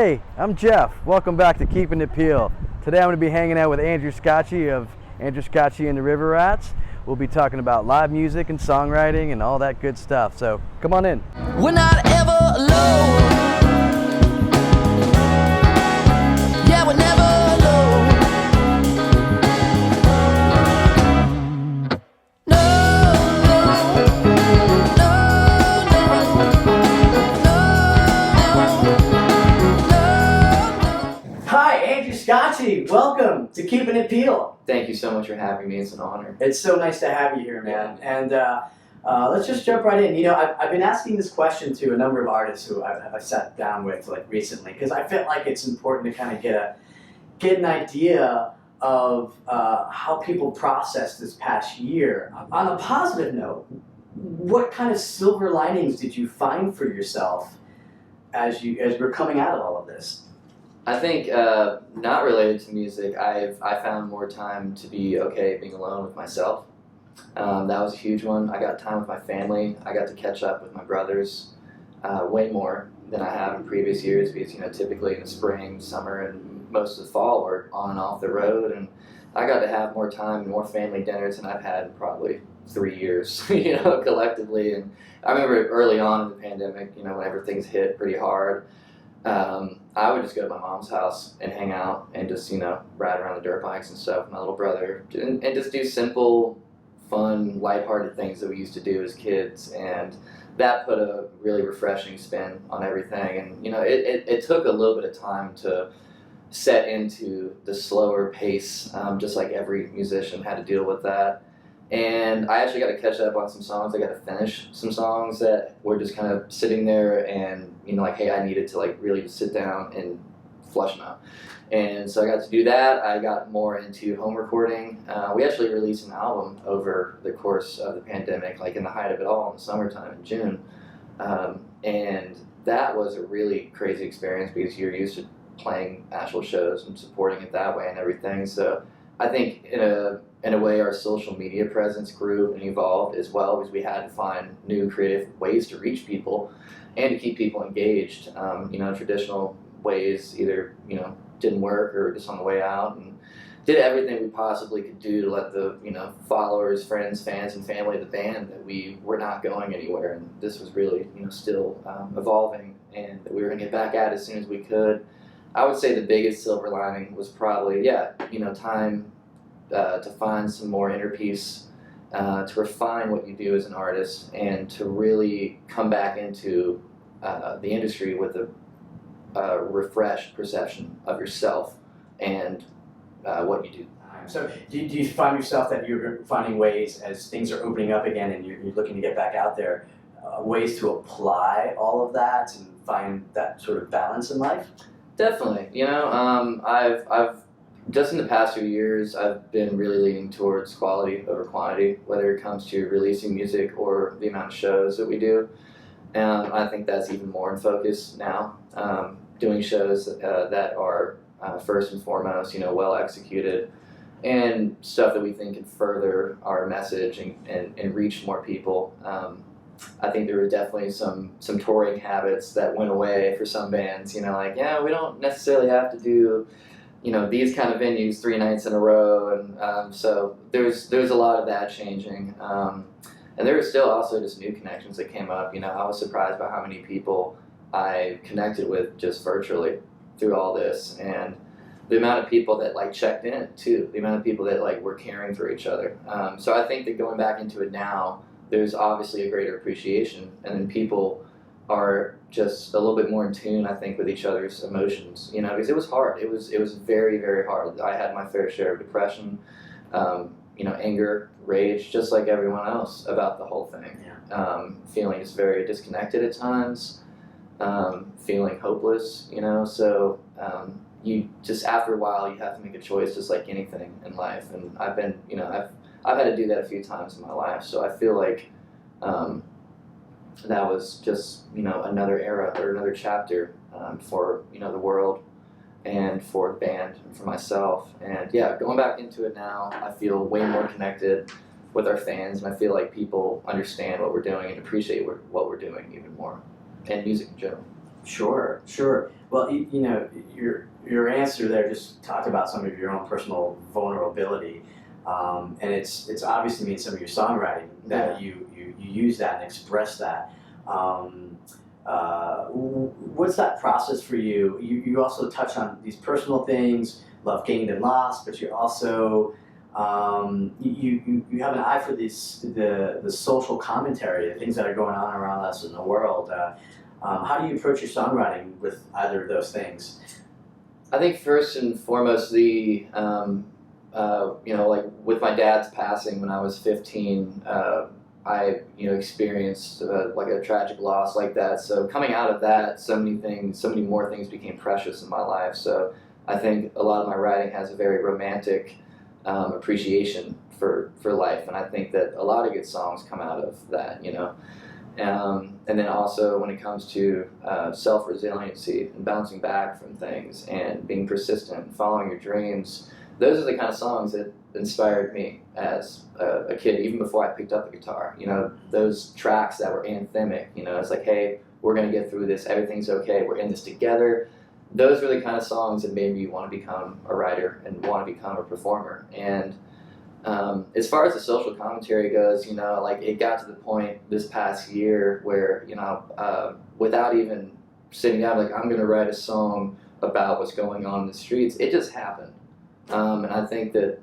Hey, I'm Jeff. Welcome back to Keepin It Peel. Today I'm going to be hanging out with Andrew Scotchie of Andrew Scotchie and the River Rats. We'll be talking about live music and songwriting and all that good stuff. So come on in. We're not ever alone. Yeah, we're never alone. No, no, no, no. Hi, Andrew Scotchie. Welcome to Keepin It Peel. Thank you so much for having me. It's an honor. It's so nice to have you here, man. And let's just jump right in. You know, I've been asking this question to a number of artists who I've sat down with like recently because I felt like it's important to kind of get an idea of how people processed this past year. On a positive note, what kind of silver linings did you find for yourself as we're coming out of all of this? I think not related to music. I found more time to be okay being alone with myself. That was a huge one. I got time with my family. I got to catch up with my brothers way more than I have in previous years because, you know, typically in the spring, summer, and most of the fall we're on and off the road, and I got to have more time and more family dinners than I've had in probably 3 years, you know, collectively. And I remember early on in the pandemic, you know, whenever things hit pretty hard, I would just go to my mom's house and hang out and just, you know, ride around the dirt bikes and stuff with my little brother and just do simple, fun, lighthearted things that we used to do as kids. And that put a really refreshing spin on everything. And, you know, it took a little bit of time to set into the slower pace, just like every musician had to deal with that. And I actually got to catch up on some songs. I got to finish some songs that were just kind of sitting there and, you know, like, hey, I needed to like really just sit down and flush them out. And so I got to do that. I got more into home recording. We actually released an album over the course of the pandemic, like in the height of it all in the summertime in June. And that was a really crazy experience because you're used to playing actual shows and supporting it that way and everything. So I think in a way our social media presence grew and evolved as well because we had to find new creative ways to reach people and to keep people engaged. You know, traditional ways either, you know, didn't work or just on the way out, and did everything we possibly could do to let the, you know, followers, friends, fans, and family of the band that we were not going anywhere, and this was really, you know, still evolving, and that we were going to get back at it as soon as we could. I would say the biggest silver lining was probably, you know, time to find some more inner peace, to refine what you do as an artist, and to really come back into the industry with a refreshed perception of yourself and what you do. So do you find yourself that you're finding ways as things are opening up again and you're looking to get back out there, ways to apply all of that and find that sort of balance in life? Definitely. You know, I've just in the past few years, I've been really leaning towards quality over quantity, whether it comes to releasing music or the amount of shows that we do. And I think that's even more in focus now. Doing shows that are first and foremost, you know, well executed, and stuff that we think can further our message and reach more people. I think there were definitely some touring habits that went away for some bands. You know, like, yeah, we don't necessarily have to do, you know, these kind of venues 3 nights in a row, and so there's a lot of that changing. And there were still also just new connections that came up. You know, I was surprised by how many people I connected with just virtually through all this, and the amount of people that like checked in too, the amount of people that like were caring for each other. So I think that going back into it now, there's obviously a greater appreciation, and then people are just a little bit more in tune, I think, with each other's emotions. You know, because it was hard. It was very, very hard. I had my fair share of depression, you know, anger, rage, just like everyone else about the whole thing. Yeah. Feeling just very disconnected at times, feeling hopeless, you know, so you just, after a while, you have to make a choice just like anything in life. And I've been, you know, I've had to do that a few times in my life, so I feel like that was just, you know, another era or another chapter for, you know, the world and for the band and for myself. And yeah, going back into it now, I feel way more connected with our fans, and I feel like people understand what we're doing and appreciate what we're doing even more, and music in general. Sure, sure. Well, you know, your answer there just talked about some of your own personal vulnerability, and it's obviously in some of your songwriting that you use that and express that. What's that process for you? You also touch on these personal things, love gained and lost, but you also you have an eye for the social commentary, the things that are going on around us in the world. How do you approach your songwriting with either of those things? I think first and foremost, you know, like with my dad's passing when I was 15, I experienced like a tragic loss like that. So coming out of that, so many more things became precious in my life. So I think a lot of my writing has a very romantic appreciation for life, and I think that a lot of good songs come out of that, you know. And then also when it comes to self-resiliency and bouncing back from things and being persistent and following your dreams, those are the kind of songs that inspired me as a kid, even before I picked up a guitar. You know, those tracks that were anthemic, you know, it's like, hey, we're going to get through this, everything's okay, we're in this together. Those were the kind of songs that made me want to become a writer and want to become a performer. And as far as the social commentary goes, you know, like it got to the point this past year where, you know, without even sitting down, like I'm going to write a song about what's going on in the streets, it just happened. And I think that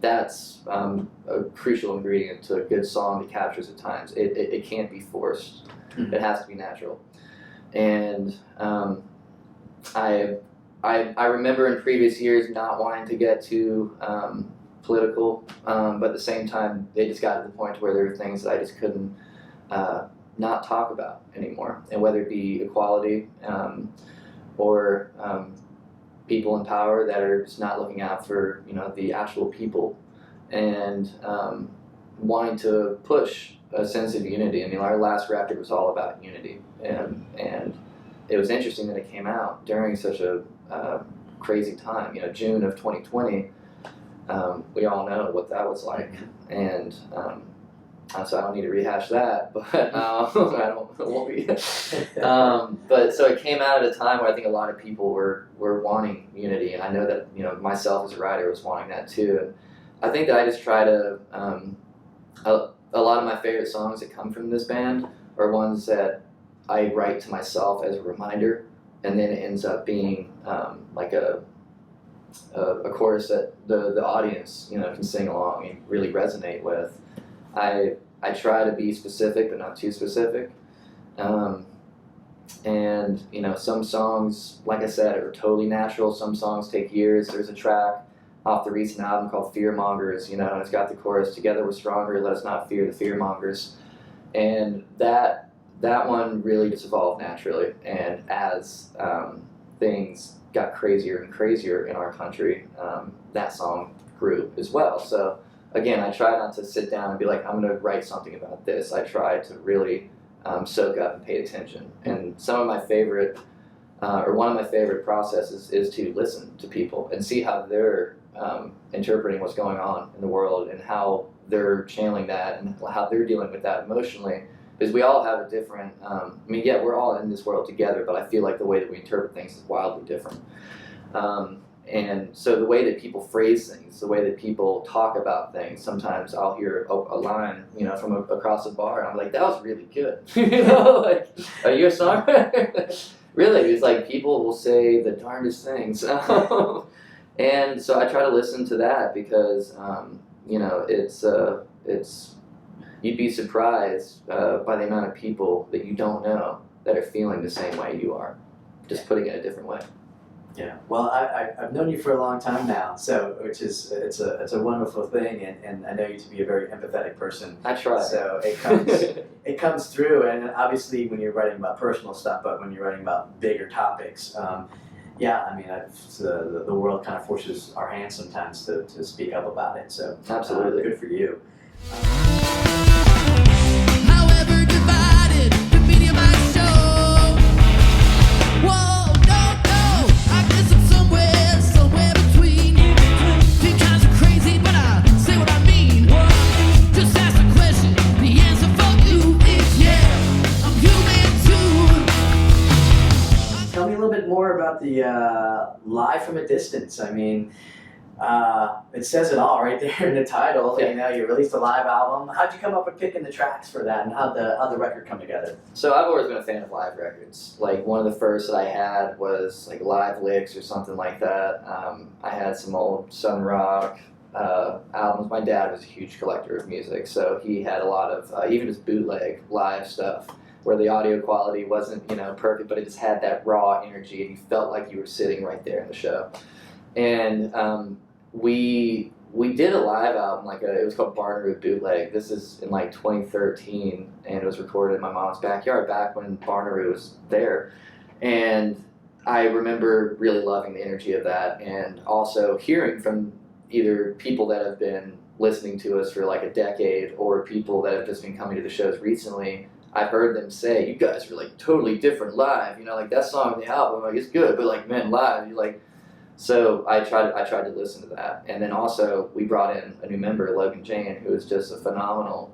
that's a crucial ingredient to a good song that captures at times. It can't be forced. It has to be natural. And I remember in previous years not wanting to get too political, but at the same time, they just got to the point where there were things that I just couldn't not talk about anymore. And whether it be equality or people in power that are just not looking out for, you know, the actual people, and wanting to push a sense of unity. I mean, our last record was all about unity, and it was interesting that it came out during such a crazy time. You know, June of 2020. We all know what that was like, and so I don't need to rehash that, but won't be. But so it came out at a time where I think a lot of people were wanting unity, and I know that, you know, myself as a writer was wanting that too. And I think that I just try to a lot of my favorite songs that come from this band are ones that I write to myself as a reminder, and then it ends up being like a chorus that the audience, you know, can sing along and really resonate with. I try to be specific, but not too specific. And, you know, some songs, like I said, are totally natural. Some songs take years. There's a track off the recent album called Fearmongers, you know, and it's got the chorus, "Together we're stronger, let us not fear the fearmongers." And that one really just evolved naturally. And as things got crazier and crazier in our country, that song grew as well. So again, I try not to sit down and be like, I'm going to write something about this. I try to really soak up and pay attention. And some of my favorite, or one of my favorite processes is to listen to people and see how they're interpreting what's going on in the world and how they're channeling that and how they're dealing with that emotionally. Because we all have a different, I mean, yeah, we're all in this world together, but I feel like the way that we interpret things is wildly different. And so the way that people phrase things, the way that people talk about things, sometimes I'll hear a line, you know, from across a bar, and I'm like, that was really good. You know, like, are you a songwriter? Really, it's like people will say the darndest things. And so I try to listen to that because, you know, it's you'd be surprised by the amount of people that you don't know that are feeling the same way you are, just putting it a different way. Yeah. Well, I've known you for a long time now, so it's a wonderful thing, and I know you to be a very empathetic person. I try. So it comes through, and obviously when you're writing about personal stuff, but when you're writing about bigger topics, yeah, I mean, the world kind of forces our hands sometimes to speak up about it. So absolutely, good for you. However divided the media might show. Whoa, no, I guess I'm somewhere between. Think kinds of crazy, but I say what I mean. Just ask the question, the answer for you is yeah, I'm human too. Live from a Distance. I mean, it says it all right there in the title. Yeah. You know, you released a live album. How'd you come up with picking the tracks for that, and how'd the record come together? So I've always been a fan of live records. Like one of the first that I had was like Live Licks or something like that. I had some old Sun Rock albums. My dad was a huge collector of music, so he had a lot of even just bootleg live stuff where the audio quality wasn't, you know, perfect, but it just had that raw energy, and you felt like you were sitting right there in the show. And we did a live album, it was called Barnroot Bootleg. This is in like 2013, and it was recorded in my mom's backyard back when Barnroot was there. And I remember really loving the energy of that, and also hearing from either people that have been listening to us for like a decade or people that have just been coming to the shows recently. I've heard them say, you guys are like totally different live, you know, like that song on the album, like it's good, but like, man, live, you're like. So I tried to listen to that. And then also we brought in a new member, Logan Jane, who is just a phenomenal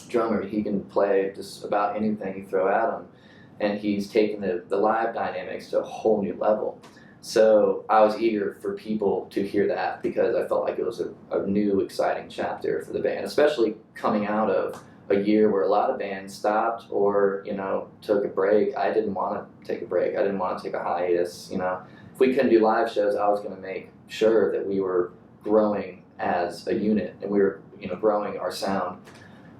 drummer. He can play just about anything you throw at him. And he's taken the live dynamics to a whole new level. So I was eager for people to hear that because I felt like it was a new, exciting chapter for the band, especially coming out of a year where a lot of bands stopped or, you know, took a break. I didn't want to take a break. I didn't want to take a hiatus, you know. If we couldn't do live shows, I was going to make sure that we were growing as a unit and we were, you know, growing our sound.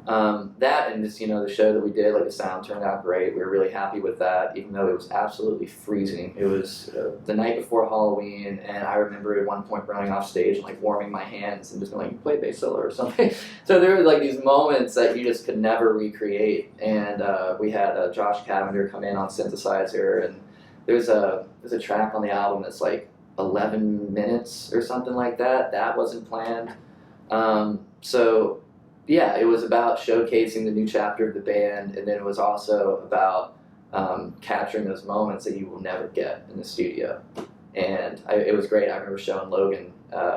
That and just, you know, the show that we did, like the sound turned out great. We were really happy with that, even though it was absolutely freezing. It was the night before Halloween, and I remember at one point running off stage and like warming my hands and just going like, you play bass solo or something. So there were like these moments that you just could never recreate. And we had Josh Cavender come in on synthesizer, and there's a track on the album that's like 11 minutes or something like that. That wasn't planned. So yeah, it was about showcasing the new chapter of the band, and then it was also about capturing those moments that you will never get in the studio. And it was great. I remember showing Logan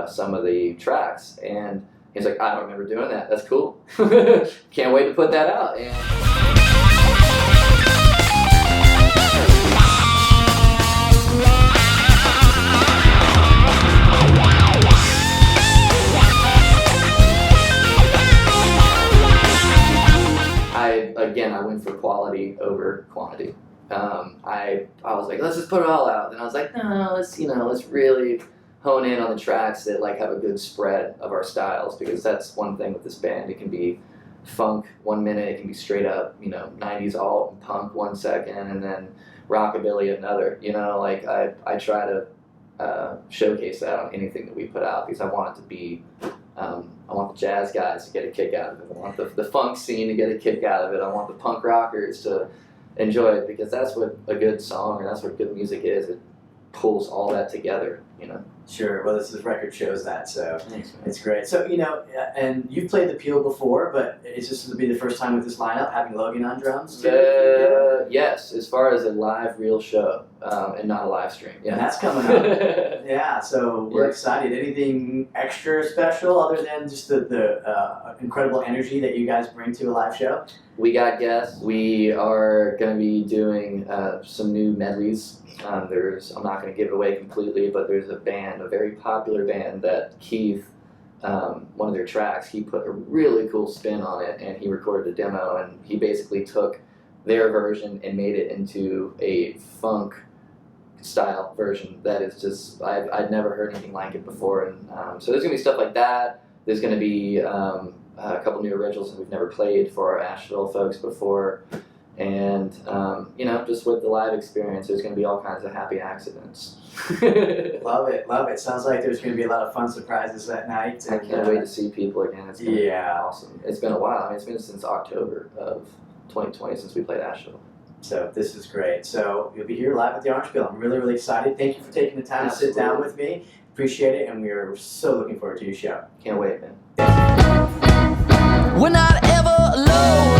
some of the tracks, and he's like, I don't remember doing that. That's cool. Can't wait to put that out. And I went for quality over quantity. I was like, let's just put it all out. And I was like, no, let's really hone in on the tracks that like have a good spread of our styles, because that's one thing with this band. It can be funk 1 minute, it can be straight up, you know, 90s alt and punk 1 second, and then rockabilly another. You know, like I try to showcase that on anything that we put out, because I want it to be. I want the jazz guys to get a kick out of it. I want the funk scene to get a kick out of it. I want the punk rockers to enjoy it, because that's what a good song and that's what good music is. It pulls all that together, you know. Sure. Well, this record shows that, so Thanks, man. it's great. So, you know, and you've played the Peel before, but is this going to be the first time with this lineup, having Logan on drums too? Yes, as far as a live, real show, and not a live stream. Yeah, And that's coming up. Yeah, so we're excited. Anything extra special other than just the incredible energy that you guys bring to a live show? We got guests. We are going to be doing some new medleys. I'm not going to give it away completely, but there's a band, a very popular band that Keith, one of their tracks, he put a really cool spin on it, and he recorded a demo, and he basically took their version and made it into a funk style version that is just, I'd never heard anything like it before. And so there's going to be stuff like that. There's going to be a couple new originals that we've never played for our Asheville folks before. And, you know, just with the live experience, there's going to be all kinds of happy accidents. Love it, love it. Sounds like there's going to be a lot of fun surprises that night. I can't wait to see people again. It's going to be awesome. It's been a while. I mean, it's been since October of 2020 since we played Asheville. So this is great. So you'll be here live at the Orange Peel. I'm really, really excited. Thank you for taking the time to sit down with me. Appreciate it, and we are so looking forward to your show. Can't wait, man. We're not ever alone.